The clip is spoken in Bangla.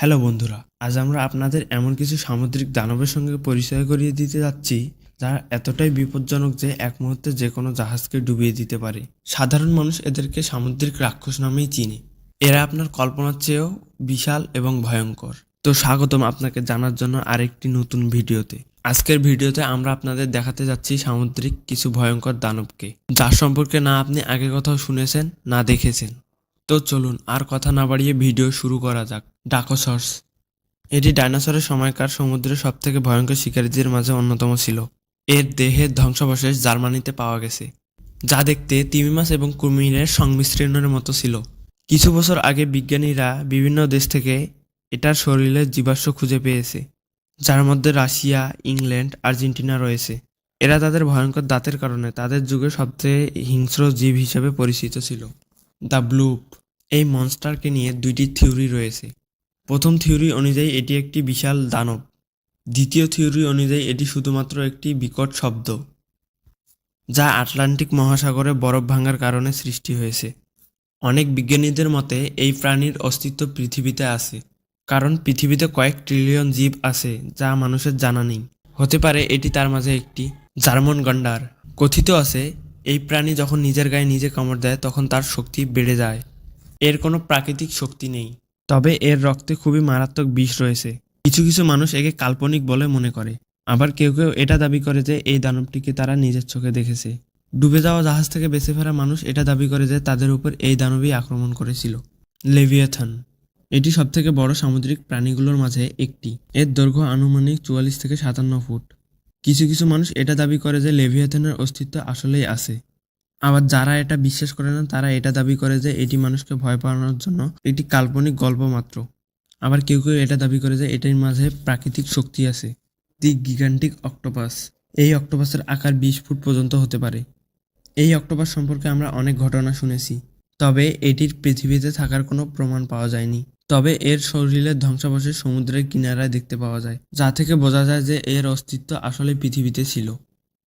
হ্যালো বন্ধুরা, আজ আমরা আপনাদের এমন কিছু সামুদ্রিক দানবের সঙ্গে পরিচয় করিয়ে দিতে যাচ্ছি যারা এতটাই বিপজ্জনক যে এক মুহূর্তে যে কোনো জাহাজকে ডুবিয়ে দিতে পারে। সাধারণ মানুষ এদেরকে সামুদ্রিক রাক্ষস নামেই চিনে। এরা আপনার কল্পনার চেয়েও বিশাল এবং ভয়ঙ্কর। তো স্বাগতম আপনাকে জানার জন্য আরেকটি নতুন ভিডিওতে। আজকের ভিডিওতে আমরা আপনাদের দেখাতে যাচ্ছি সামুদ্রিক কিছু ভয়ঙ্কর দানবকে, যার সম্পর্কে না আপনি আগে কোথাও শুনেছেন না দেখেছেন। তো চলুন আর কথা না বাড়িয়ে ভিডিও শুরু করা যাক। ডাকোসর্স এটি ডাইনোসরের সময়কার সমুদ্রের সবথেকে ভয়ঙ্কর শিকারীদের মাঝে অন্যতম ছিল। এর দেহের ধ্বংসাবশেষ জার্মানিতে পাওয়া গেছে, যা দেখতে তিমি মাছ এবং কুমিরের সংমিশ্রণের মতো ছিল। কিছু বছর আগে বিজ্ঞানীরা বিভিন্ন দেশ থেকে এটার শরীরের জীবাশ্ম খুঁজে পেয়েছে, যার মধ্যে রাশিয়া, ইংল্যান্ড, আর্জেন্টিনা রয়েছে। এরা তাদের ভয়ঙ্কর দাঁতের কারণে তাদের যুগে সবচেয়ে হিংস্র জীব হিসেবে পরিচিত ছিল। দ্য ব্লুপ এই মনস্টারকে নিয়ে দুইটি থিওরি রয়েছে। প্রথম থিওরি অনুযায়ী এটি একটি বিশাল দানব। দ্বিতীয় থিওরি অনুযায়ী এটি শুধুমাত্র একটি বিকট শব্দ, যা আটলান্টিক মহাসাগরে বরফ ভাঙার কারণে সৃষ্টি হয়েছে। অনেক বিজ্ঞানীদের মতে এই প্রাণীর অস্তিত্ব পৃথিবীতে আছে, কারণ পৃথিবীতে কয়েক ট্রিলিয়ন জীব আছে যা মানুষের জানা নেই। হতে পারে এটি তার মাঝে একটি। জার্মান গন্ডার কথিত আছে, এই প্রাণী যখন নিজের গায়ে নিজে কামড় দেয় তখন তার শক্তি বেড়ে যায়। এর কোনো প্রাকৃতিক শক্তি নেই, তবে এর রক্তে খুবই মারাত্মক বিষ রয়েছে। কিছু কিছু মানুষ একে কাল্পনিক বলে মনে করে, আবার কেউ কেউ এটা দাবি করে যে এই দানবটিকে তারা নিজের চোখে দেখেছে। ডুবে যাওয়া জাহাজ থেকে বেঁচে ফেরা মানুষ এটা দাবি করে যে তাদের উপর এই দানবই আক্রমণ করেছিল। লেভিয়াথান এটি সবথেকে বড় সামুদ্রিক প্রাণীগুলোর মাঝে একটি। এর দৈর্ঘ্য আনুমানিক 44 থেকে 57 ফুট। কিছু কিছু মানুষ এটা দাবি করে যে লেভিয়াথানের অস্তিত্ব আসলেই আছে। আবার যারা এটা বিশ্বাস করে না তারা এটা দাবি করে যে এটি মানুষকে ভয় পাওয়ানোর জন্য একটি কাল্পনিক গল্প মাত্র। আবার কেউ কেউ এটা দাবি করে যে এটির মাঝে প্রাকৃতিক শক্তি আছে। দি গিগান্টিক অক্টোপাস এই অক্টোপাসের আকার 20 ফুট পর্যন্ত হতে পারে। এই অক্টোপাস সম্পর্কে আমরা অনেক ঘটনা শুনেছি, তবে এটির পৃথিবীতে থাকার কোনো প্রমাণ পাওয়া যায়নি। তবে এর শরীরের ধ্বংসাবশেষ সমুদ্রের কিনারায় দেখতে পাওয়া যায়, যা থেকে বোঝা যায় যে এর অস্তিত্ব আসলে পৃথিবীতে ছিল।